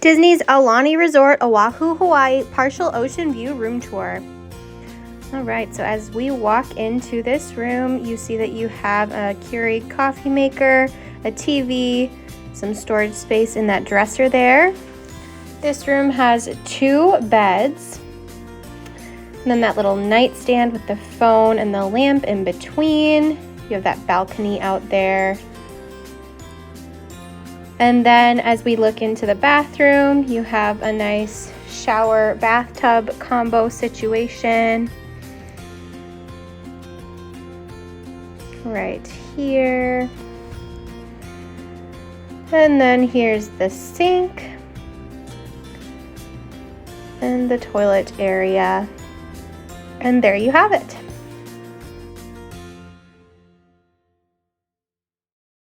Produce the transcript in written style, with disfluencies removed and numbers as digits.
Disney's Aulani Resort, Oahu, Hawaii, partial ocean view room tour. All right, so as we walk into this room, you see that you have a Keurig coffee maker, a TV, some storage space in that dresser there. This room has 2 beds, and then that little nightstand with the phone and the lamp in between. You have that balcony out there. And then as we look into the bathroom, you have a nice shower bathtub combo situation right here. And then here's the sink and the toilet area. And there you have it.